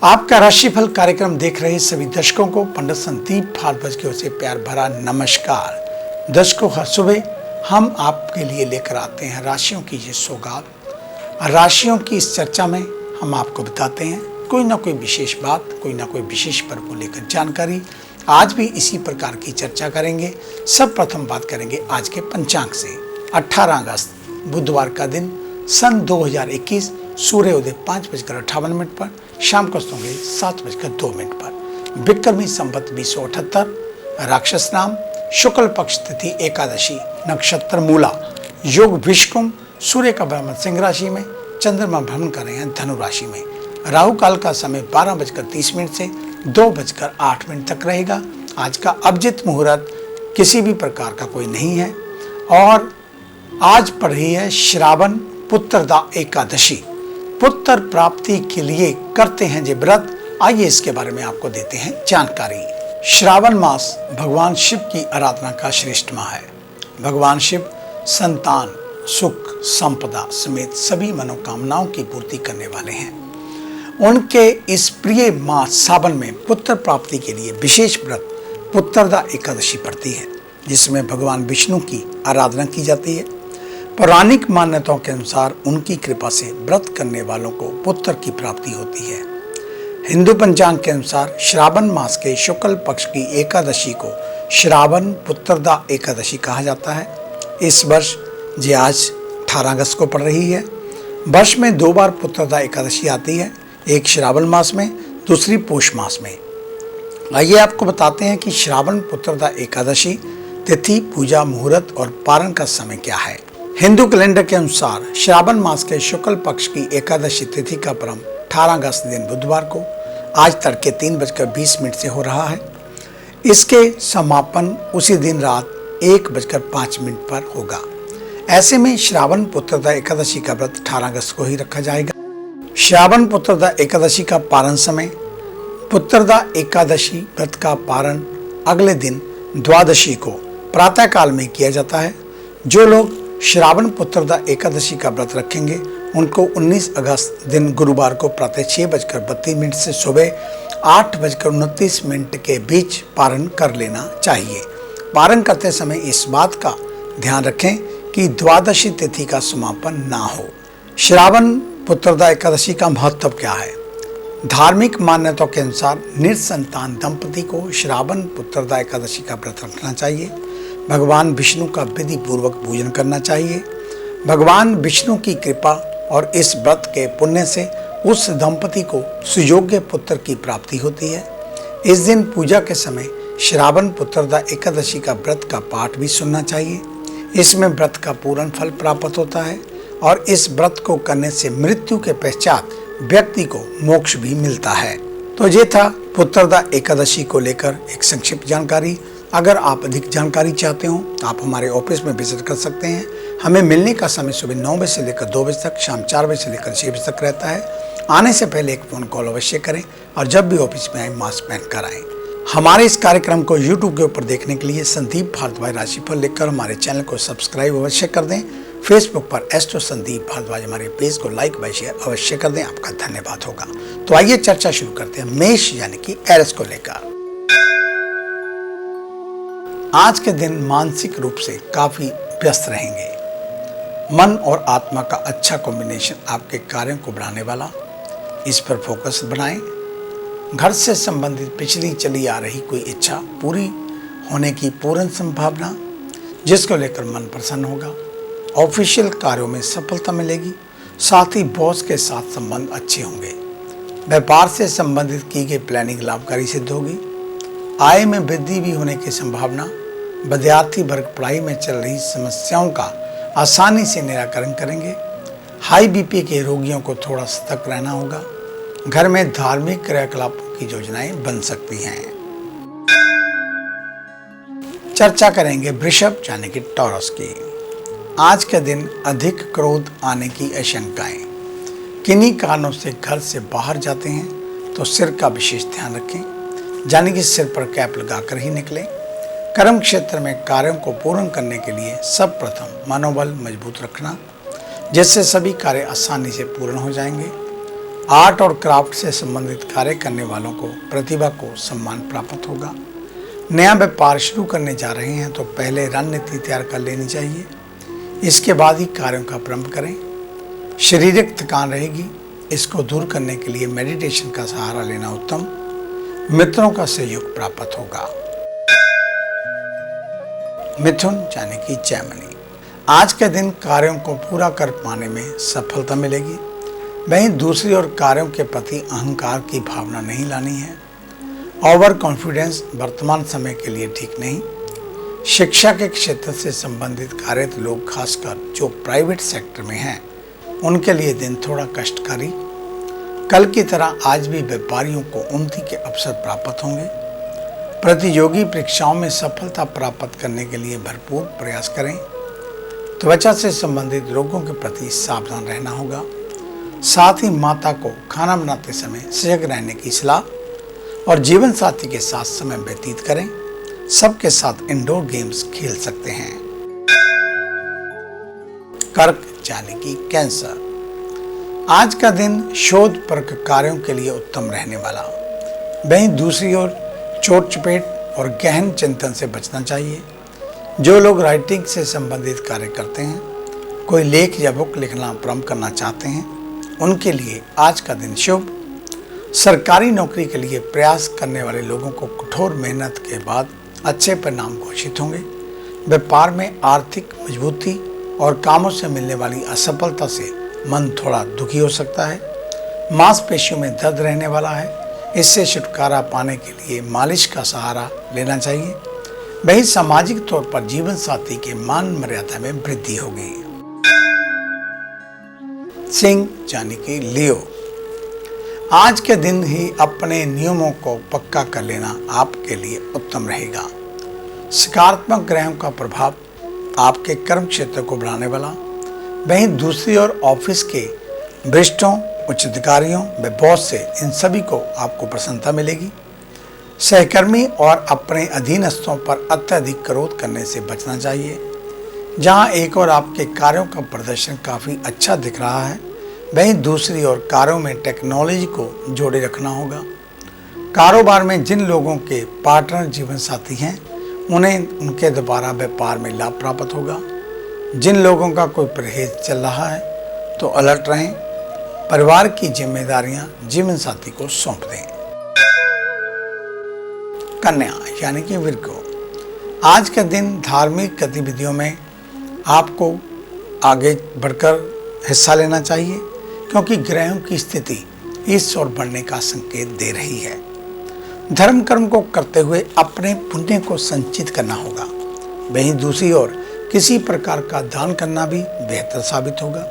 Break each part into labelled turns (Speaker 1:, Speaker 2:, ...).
Speaker 1: आपका राशिफल कार्यक्रम देख रहे सभी दर्शकों को पंडित संदीप भारद्वाज की ओर से प्यार भरा नमस्कार। दर्शकों, हर सुबह हम आपके लिए लेकर आते हैं राशियों की ये सौगात। राशियों की इस चर्चा में हम आपको बताते हैं कोई ना कोई विशेष बात, कोई ना कोई विशेष पर्व को लेकर जानकारी। आज भी इसी प्रकार की चर्चा करेंगे। सब प्रथम बात करेंगे आज के पंचांग से। 18 अगस्त बुधवार का दिन, सन 2021, सूर्योदय 5:58 पर, शाम को होंगे 7:02 पर। विक्रमी संवत 2078, राक्षस नाम, शुक्ल पक्ष तिथि एकादशी, नक्षत्र मूला, योग विषकुंभ, सूर्य का भ्रमण सिंह राशि में, चंद्रमा भ्रमण कर रहे हैं धनु राशि में। राहु काल का समय 12:30 से 2:08 तक रहेगा। आज का अभिजित मुहूर्त किसी भी प्रकार का कोई नहीं है और आज पड़ रही है श्रावण पुत्रदा एकादशी। पुत्र प्राप्ति के लिए करते हैं जे व्रत। आइए इसके बारे में आपको देते हैं जानकारी। श्रावण मास भगवान शिव की आराधना का श्रेष्ठ माह है। भगवान शिव संतान, सुख, संपदा समेत सभी मनोकामनाओं की पूर्ति करने वाले हैं। उनके इस प्रिय मास सावन में पुत्र प्राप्ति के लिए विशेष व्रत पुत्रदा एकादशी पड़ती है, जिसमें भगवान विष्णु की आराधना की जाती है। पौराणिक मान्यताओं के अनुसार उनकी कृपा से व्रत करने वालों को पुत्र की प्राप्ति होती है। हिंदू पंचांग के अनुसार श्रावण मास के शुक्ल पक्ष की एकादशी को श्रावण पुत्रदा एकादशी कहा जाता है। इस वर्ष जे आज 18 अगस्त को पड़ रही है। वर्ष में 2 बार पुत्रदा एकादशी आती है, एक श्रावण मास में, दूसरी पोष मास में। आइए आपको बताते हैं कि श्रावण पुत्रदा एकादशी तिथि, पूजा, मुहूर्त और पारण का समय क्या है। हिंदू कैलेंडर के अनुसार श्रावण मास के शुक्ल पक्ष की एकादशी तिथि का प्रारंभ 18 अगस्त दिन बुधवार को आज तड़के 3:20 से हो रहा है। इसके समापन उसी दिन रात 1:05 पर होगा। ऐसे में श्रावण पुत्रदा एकादशी का व्रत 18 अगस्त को ही रखा जाएगा। श्रावण पुत्रदा एकादशी का पारण समय। पुत्रदा एकादशी व्रत का पारण अगले दिन द्वादशी को प्रातः काल में किया जाता है। जो लोग श्रावण पुत्रदा एकादशी का व्रत रखेंगे उनको 19 अगस्त दिन गुरुवार को प्रातः 6:32 से सुबह 8:29 के बीच पारण कर लेना चाहिए। पारण करते समय इस बात का ध्यान रखें कि द्वादशी तिथि का समापन ना हो। श्रावण पुत्रदा एकादशी का महत्व क्या है। धार्मिक मान्यताओं के अनुसार निसंतान दंपति को श्रावण पुत्रदा एकादशी का व्रत रखना चाहिए। भगवान विष्णु का विधि पूर्वक पूजन करना चाहिए। भगवान विष्णु की कृपा और इस व्रत के पुण्य से उस दंपति को सुयोग्य पुत्र की प्राप्ति होती है। इस दिन पूजा के समय श्रावण पुत्रदा एकादशी का व्रत का पाठ भी सुनना चाहिए। इसमें व्रत का पूर्ण फल प्राप्त होता है और इस व्रत को करने से मृत्यु के पश्चात व्यक्ति को मोक्ष भी मिलता है। तो ये था पुत्रदा एकादशी को लेकर एक संक्षिप्त जानकारी। अगर आप अधिक जानकारी चाहते हो तो आप हमारे ऑफिस में विजिट कर सकते हैं। हमें मिलने का समय सुबह 9 बजे से लेकर 2 बजे तक, शाम 4 बजे से लेकर 6 बजे तक रहता है। आने से पहले एक फ़ोन कॉल अवश्य करें और जब भी ऑफिस में आए मास्क पहन कर आएँ। हमारे इस कार्यक्रम को यूट्यूब के ऊपर देखने के लिए संदीप भारद्वाज राशिफल लिखकर हमारे चैनल को सब्सक्राइब अवश्य कर दें। फेसबुक पर एस्ट्रो संदीप भारद्वाज हमारे पेज को लाइक व शेयर अवश्य कर दें। आपका धन्यवाद होगा। तो आइए चर्चा शुरू करते हैं मेष यानी कि एरिस को लेकर। आज के दिन मानसिक रूप से काफी व्यस्त रहेंगे। मन और आत्मा का अच्छा कॉम्बिनेशन आपके कार्यों को बढ़ाने वाला, इस पर फोकस बनाएं। घर से संबंधित पिछली चली आ रही कोई इच्छा पूरी होने की पूर्ण संभावना, जिसको लेकर मन प्रसन्न होगा। ऑफिशियल कार्यों में सफलता मिलेगी। साथ ही बॉस के साथ संबंध अच्छे होंगे। व्यापार से संबंधित की गई प्लानिंग लाभकारी सिद्ध होगी। आय में वृद्धि भी होने की संभावना। विद्यार्थी वर्ग पढ़ाई में चल रही समस्याओं का आसानी से निराकरण करेंगे। हाई बीपी के रोगियों को थोड़ा सतर्क रहना होगा। घर में धार्मिक क्रियाकलापों की योजनाएं बन सकती हैं। चर्चा करेंगे वृषभ यानी कि टॉरस की। आज के दिन अधिक क्रोध आने की आशंकाएं। किन्हीं कारणों से घर से बाहर जाते हैं तो सिर का विशेष ध्यान रखें, यानी कि सिर पर कैप लगाकर ही निकलें। कर्म क्षेत्र में कार्यों को पूर्ण करने के लिए सब प्रथम मनोबल मजबूत रखना, जिससे सभी कार्य आसानी से पूर्ण हो जाएंगे। आर्ट और क्राफ्ट से संबंधित कार्य करने वालों को प्रतिभा को सम्मान प्राप्त होगा। नया व्यापार शुरू करने जा रहे हैं तो पहले रणनीति तैयार कर लेनी चाहिए, इसके बाद ही कार्यों का प्रारंभ करें। शारीरिक थकान रहेगी, इसको दूर करने के लिए मेडिटेशन का सहारा लेना उत्तम। मित्रों का सहयोग प्राप्त होगा। मिथुन यानी कि जैमिनी, आज के दिन कार्यों को पूरा कर पाने में सफलता मिलेगी। वहीं दूसरी ओर कार्यों के प्रति अहंकार की भावना नहीं लानी है। ओवर कॉन्फिडेंस वर्तमान समय के लिए ठीक नहीं। शिक्षा के क्षेत्र से संबंधित कार्यरत लोग, खासकर जो प्राइवेट सेक्टर में हैं, उनके लिए दिन थोड़ा कष्टकारी। कल की तरह आज भी व्यापारियों को उन्नति के अवसर प्राप्त होंगे। प्रतियोगी परीक्षाओं में सफलता प्राप्त करने के लिए भरपूर प्रयास करें। त्वचा से संबंधित रोगों के प्रति सावधान रहना होगा। साथ ही माता को खाना बनाते समय सजग रहने की सलाह और जीवन साथी के साथ समय व्यतीत करें। सबके साथ इंडोर गेम्स खेल सकते हैं। कर्क यानी कि कैंसर, आज का दिन शोध परक कार्यों के लिए उत्तम रहने वाला। वहीं दूसरी ओर चोट चपेट और गहन चिंतन से बचना चाहिए। जो लोग राइटिंग से संबंधित कार्य करते हैं, कोई लेख या बुक लिखना प्रारंभ करना चाहते हैं, उनके लिए आज का दिन शुभ। सरकारी नौकरी के लिए प्रयास करने वाले लोगों को कठोर मेहनत के बाद अच्छे परिणाम घोषित होंगे। व्यापार में आर्थिक मजबूती और कामों से मिलने वाली असफलता से मन थोड़ा दुखी हो सकता है। मांसपेशियों में दर्द रहने वाला है, इससे छुटकारा पाने के लिए मालिश का सहारा लेना चाहिए। वहीं सामाजिक तौर पर जीवन साथी के मान मर्यादा में वृद्धि होगी। सिंह यानी कि लियो, आज के दिन ही अपने नियमों को पक्का कर लेना आपके लिए उत्तम रहेगा। सकारात्मक ग्रहों का प्रभाव आपके कर्म क्षेत्र को बढ़ाने वाला। वहीं दूसरी ओर ऑफिस के वरिष्ठों, उच्च अधिकारियों व बॉस से इन सभी को आपको प्रसन्नता मिलेगी। सहकर्मी और अपने अधीनस्थों पर अत्यधिक क्रोध करने से बचना चाहिए। जहां एक और आपके कार्यों का प्रदर्शन काफ़ी अच्छा दिख रहा है, वहीं दूसरी ओर कार्यों में टेक्नोलॉजी को जोड़े रखना होगा। कारोबार में जिन लोगों के पार्टनर जीवन साथी हैं, उन्हें उनके द्वारा व्यापार में लाभ प्राप्त होगा। जिन लोगों का कोई परहेज चल रहा है तो अलर्ट रहें। परिवार की जिम्मेदारियां जीवन साथी को सौंप दें। कन्या यानी कि विर्गो, आज के दिन धार्मिक गतिविधियों में आपको आगे बढ़कर हिस्सा लेना चाहिए, क्योंकि ग्रहों की स्थिति इस ओर बढ़ने का संकेत दे रही है। धर्म कर्म को करते हुए अपने पुण्य को संचित करना होगा। वहीं दूसरी ओर किसी प्रकार का दान करना भी बेहतर साबित होगा।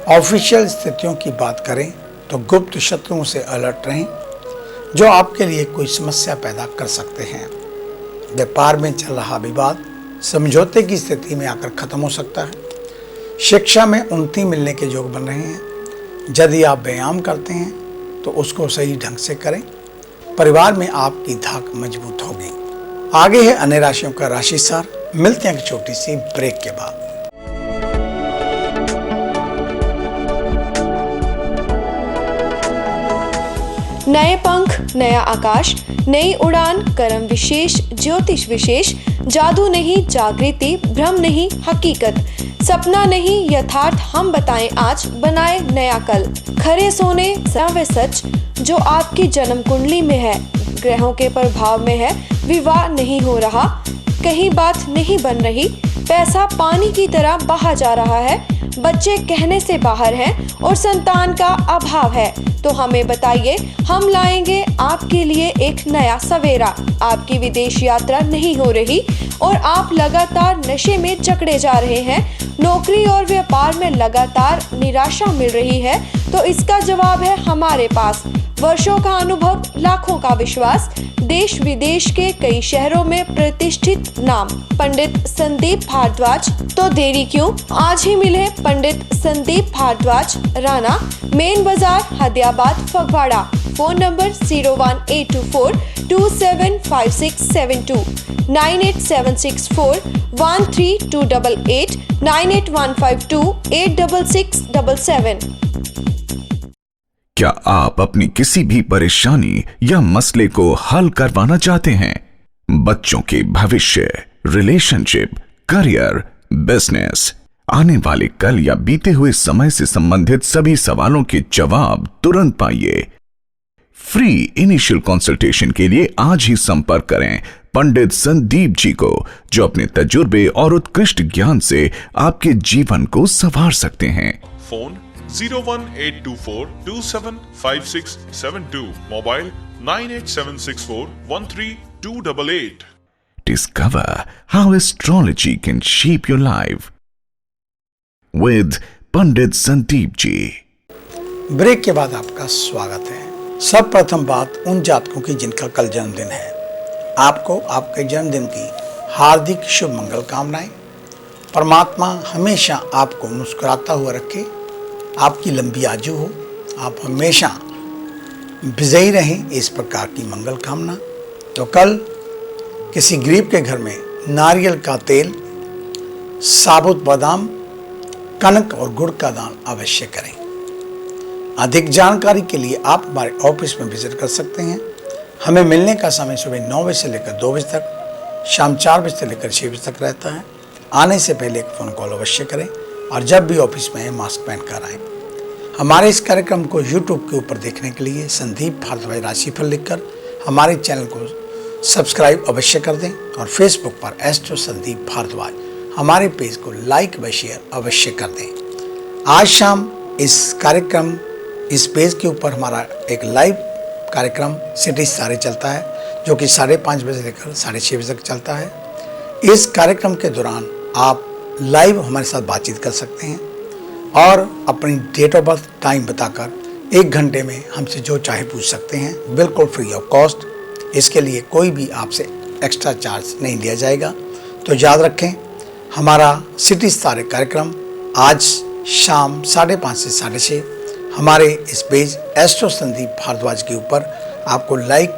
Speaker 1: ऑफिशियल स्थितियों की बात करें तो गुप्त शत्रुओं से अलर्ट रहें, जो आपके लिए कोई समस्या पैदा कर सकते हैं। व्यापार में चल रहा विवाद समझौते की स्थिति में आकर खत्म हो सकता है। शिक्षा में उन्नति मिलने के योग बन रहे हैं। यदि आप व्यायाम करते हैं तो उसको सही ढंग से करें। परिवार में आपकी धाक मजबूत होगी। आगे है अन्य राशियों का राशि सार। मिलते हैं एक छोटी सी ब्रेक के बाद।
Speaker 2: नए पंख, नया आकाश, नई उड़ान, कर्म विशेष, ज्योतिष विशेष, जादू नहीं जागृति, भ्रम नहीं हकीकत, सपना नहीं यथार्थ, हम बताएं आज, बनाए नया कल। खरे सोने व सच जो आपकी जन्म कुंडली में है, ग्रहों के प्रभाव में है, विवाह नहीं हो रहा, कहीं बात नहीं बन रही, पैसा पानी की तरह बहा जा रहा है, बच्चे कहने से बाहर हैं और संतान का अभाव है, तो हमें बताइए, हम लाएंगे आपके लिए एक नया सवेरा। आपकी विदेश यात्रा नहीं हो रही और आप लगातार नशे में जकड़े जा रहे हैं, नौकरी और व्यापार में लगातार निराशा मिल रही है, तो इसका जवाब है हमारे पास। वर्षों का अनुभव, लाखों का विश्वास, देश विदेश के कई शहरों में प्रतिष्ठित नाम पंडित संदीप भारद्वाज। तो देरी क्यों, आज ही मिले पंडित संदीप भारद्वाज, राणा, मेन बाजार, हदियाबाद, फगवाड़ा। Phone number 01824 275672, 9876413288, 98152 86677।
Speaker 3: क्या आप अपनी किसी भी परेशानी या मसले को हल करवाना चाहते हैं? बच्चों के भविष्य, रिलेशनशिप, करियर, बिजनेस, आने वाले कल या बीते हुए समय से संबंधित सभी सवालों के जवाब तुरंत पाइए। फ्री इनिशियल कंसल्टेशन के लिए आज ही संपर्क करें पंडित संदीप जी को, जो अपने तजुर्बे और उत्कृष्ट ज्ञान से आपके जीवन को संवार सकते हैं।
Speaker 4: Phone 01824275672, mobile 9876413288।
Speaker 3: Discover how astrology can shape your life with Pandit Sandeep ji.
Speaker 1: Break के बाद आपका स्वागत है। सब प्रथम बात उन जातकों की जिनका कल जन्मदिन है, आपको आपके जन्मदिन की हार्दिक शुभ मंगल कामनाएं। परमात्मा हमेशा आपको मुस्कुराता हुआ रखे, आपकी लंबी आयु हो, आप हमेशा विजयी रहें, इस प्रकार की मंगल कामना। तो कल किसी गरीब के घर में नारियल का तेल, साबुत बादाम, कनक और गुड़ का दान अवश्य करें। अधिक जानकारी के लिए आप हमारे ऑफिस में विजिट कर सकते हैं। हमें मिलने का समय सुबह 9 बजे से लेकर 2 बजे तक, शाम 4 बजे से लेकर 6 बजे तक रहता है। आने से पहले एक फ़ोन कॉल अवश्य करें और जब भी ऑफिस में आए मास्क पहन कर आएँ। हमारे इस कार्यक्रम को यूट्यूब के ऊपर देखने के लिए संदीप भारद्वाज राशिफल लिखकर हमारे चैनल को सब्सक्राइब अवश्य कर दें और फेसबुक पर एस्ट्रो संदीप भारद्वाज हमारे पेज को लाइक व शेयर अवश्य कर दें। आज शाम इस पेज के ऊपर हमारा एक लाइव कार्यक्रम सिटी सारे चलता है, जो कि 5:30 बजे लेकर 6:30 बजे तक चलता है। इस कार्यक्रम के दौरान आप लाइव हमारे साथ बातचीत कर सकते हैं और अपनी डेट ऑफ बर्थ टाइम बताकर 1 घंटे में हमसे जो चाहे पूछ सकते हैं, बिल्कुल फ्री ऑफ कॉस्ट। इसके लिए कोई भी आपसे एक्स्ट्रा चार्ज नहीं लिया जाएगा। तो याद रखें, हमारा सिटी सारे कार्यक्रम आज शाम 5:30 से 6:30 हमारे इस पेज एस्ट्रो संदीप भारद्वाज के ऊपर आपको लाइक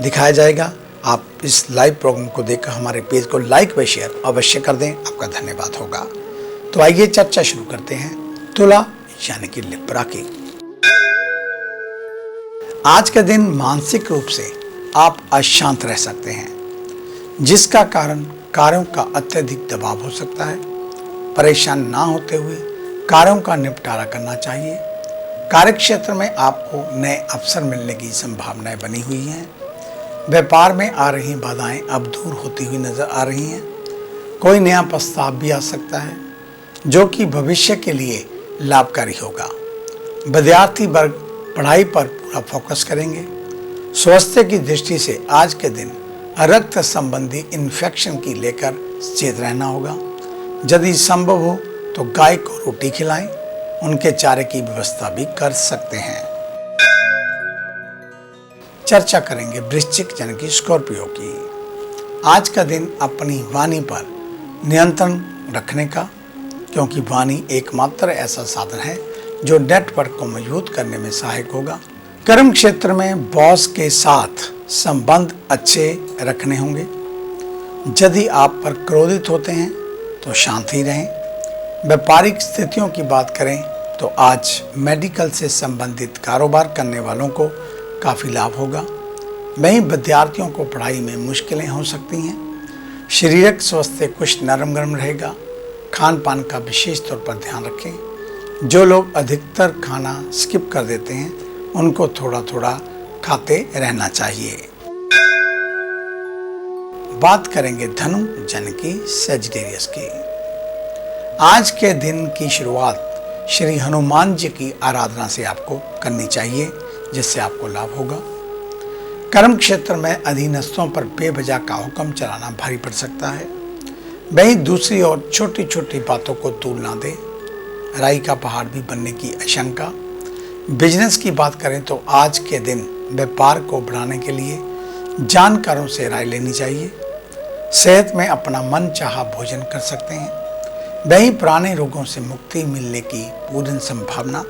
Speaker 1: दिखाया जाएगा। आप इस लाइव प्रोग्राम को देखकर हमारे पेज को लाइक व शेयर अवश्य कर दें, आपका धन्यवाद होगा। तो आइए चर्चा शुरू करते हैं तुला यानी कि लिब्रा की। आज का दिन मानसिक रूप से आप अशांत रह सकते हैं, जिसका कारण कार्यों का अत्यधिक दबाव हो सकता है। परेशान ना होते हुए कार्यों का निपटारा करना चाहिए। कार्य क्षेत्र में आपको नए अवसर मिलने की संभावनाएं बनी हुई हैं। व्यापार में आ रही बाधाएं अब दूर होती हुई नजर आ रही हैं। कोई नया प्रस्ताव भी आ सकता है, जो कि भविष्य के लिए लाभकारी होगा। विद्यार्थी वर्ग पढ़ाई पर पूरा फोकस करेंगे। स्वास्थ्य की दृष्टि से आज के दिन रक्त संबंधी इन्फेक्शन की लेकर सचेत रहना होगा। यदि संभव हो तो गाय को रोटी खिलाएं, उनके चारे की व्यवस्था भी कर सकते हैं। चर्चा करेंगे वृश्चिक यानी कि स्कॉर्पियो की। आज का दिन अपनी वाणी पर नियंत्रण रखने का, क्योंकि वाणी एकमात्र ऐसा साधन है जो नेटवर्क को मजबूत करने में सहायक होगा। कर्म क्षेत्र में बॉस के साथ संबंध अच्छे रखने होंगे। यदि आप पर क्रोधित होते हैं तो शांत ही रहें। व्यापारिक स्थितियों की बात करें तो आज मेडिकल से संबंधित कारोबार करने वालों को काफ़ी लाभ होगा। वहीं विद्यार्थियों को पढ़ाई में मुश्किलें हो सकती हैं। शारीरिक स्वास्थ्य कुछ नरम गरम रहेगा। खान पान का विशेष तौर पर ध्यान रखें। जो लोग अधिकतर खाना स्किप कर देते हैं, उनको थोड़ा थोड़ा खाते रहना चाहिए। बात करेंगे धनु यानी कि सजिटेरियस की। आज के दिन की शुरुआत श्री हनुमान जी की आराधना से आपको करनी चाहिए, जिससे आपको लाभ होगा। कर्म क्षेत्र में अधीनस्थों पर बेवजह का हुक्म चलाना भारी पड़ सकता है। वहीं दूसरी ओर छोटी छोटी बातों को तूल ना दें। राई का पहाड़ भी बनने की आशंका। बिजनेस की बात करें तो आज के दिन व्यापार को बढ़ाने के लिए जानकारों से राय लेनी चाहिए। सेहत में अपना मन चाहा भोजन कर सकते हैं। वहीं पुराने रोगों से मुक्ति मिलने की पूर्ण संभावना।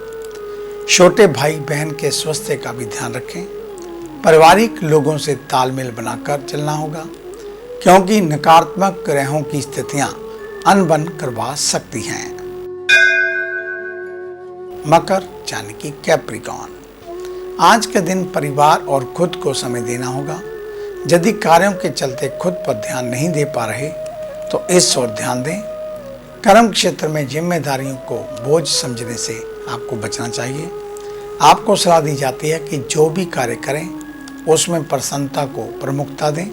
Speaker 1: छोटे भाई बहन के स्वास्थ्य का भी ध्यान रखें। पारिवारिक लोगों से तालमेल बनाकर चलना होगा, क्योंकि नकारात्मक ग्रहों की स्थितियां अनबन करवा सकती हैं। मकर यानी कि कैप्रिकॉर्न। आज के दिन परिवार और खुद को समय देना होगा। यदि कार्यों के चलते खुद पर ध्यान नहीं दे पा रहे तो इस ओर ध्यान दें। कर्म क्षेत्र में जिम्मेदारियों को बोझ समझने से आपको बचना चाहिए। आपको सलाह दी जाती है कि जो भी कार्य करें उसमें प्रसन्नता को प्रमुखता दें।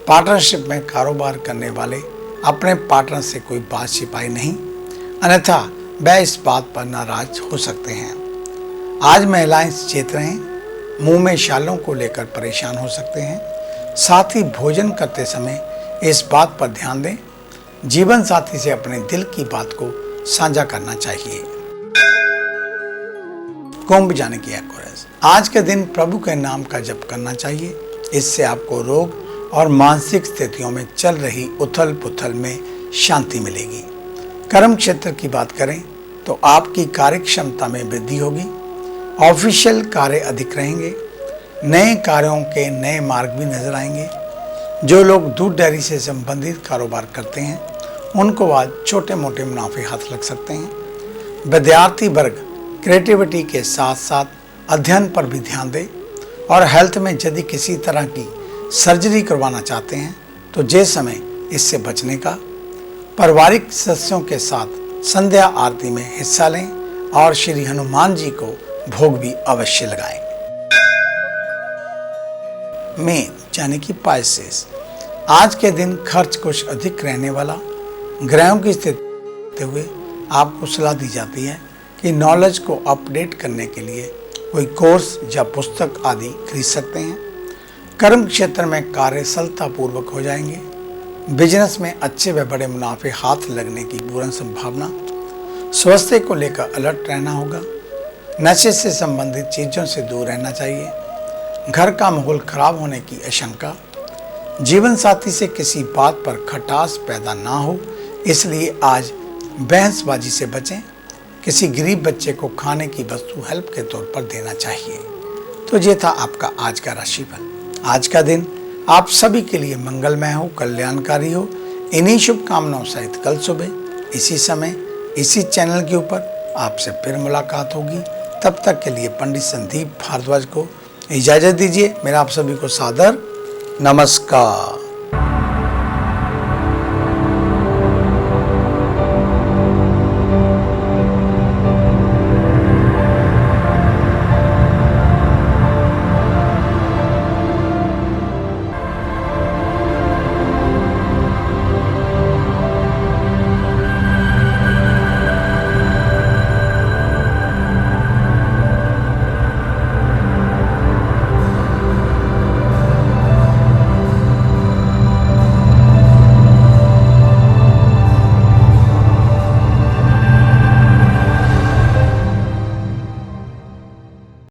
Speaker 1: पार्टनरशिप में कारोबार करने वाले अपने पार्टनर से कोई बात छिपाई नहीं, अन्यथा वह इस बात पर नाराज हो सकते हैं। आज महिलाएं सचेत रहें, मुंह में शालों को लेकर परेशान हो सकते हैं। साथ ही भोजन करते समय इस बात पर ध्यान दें, जीवन साथी से अपने दिल की बात को साझा करना चाहिए। कुंभ जाने की एक्वेरियस, आज के दिन प्रभु के नाम का जप करना चाहिए। इससे आपको रोग और मानसिक स्थितियों में चल रही उथल पुथल में शांति मिलेगी। कर्म क्षेत्र की बात करें तो आपकी कार्य क्षमता में वृद्धि होगी। ऑफिशियल कार्य अधिक रहेंगे। नए कार्यों के नए मार्ग भी नजर आएंगे। जो लोग दूध डेयरी से संबंधित कारोबार करते हैं उनको आज छोटे मोटे मुनाफे हाथ लग सकते हैं। विद्यार्थी वर्ग क्रिएटिविटी के साथ साथ अध्ययन पर भी ध्यान दें और हेल्थ में यदि किसी तरह की सर्जरी करवाना चाहते हैं तो ये समय इससे बचने का। पारिवारिक सदस्यों के साथ संध्या आरती में हिस्सा लें और श्री हनुमान जी को भोग भी अवश्य लगाएं। मीन यानी कि पाइसेस, आज के दिन खर्च कुछ अधिक रहने वाला। ग्रहों की स्थिति हुए आपको सलाह दी जाती है कि नॉलेज को अपडेट करने के लिए कोई कोर्स या पुस्तक आदि खरीद सकते हैं। कर्म क्षेत्र में कार्य सफलतापूर्वक हो जाएंगे। बिजनेस में अच्छे व बड़े मुनाफे हाथ लगने की पूर्ण संभावना। स्वास्थ्य को लेकर अलर्ट रहना होगा। नशे से संबंधित चीज़ों से दूर रहना चाहिए। घर का माहौल खराब होने की आशंका। जीवन साथी से किसी बात पर खटास पैदा ना हो, इसलिए आज बहसबाजी से बचें। किसी गरीब बच्चे को खाने की वस्तु हेल्प के तौर पर देना चाहिए। तो ये था आपका आज का राशिफल। आज का दिन आप सभी के लिए मंगलमय हो, कल्याणकारी हो। इन्हीं शुभकामनाओं सहित कल सुबह इसी समय इसी चैनल के ऊपर आपसे फिर मुलाकात होगी। तब तक के लिए पंडित संदीप भारद्वाज को इजाज़त दीजिए। मेरा आप सभी को सादर नमस्कार।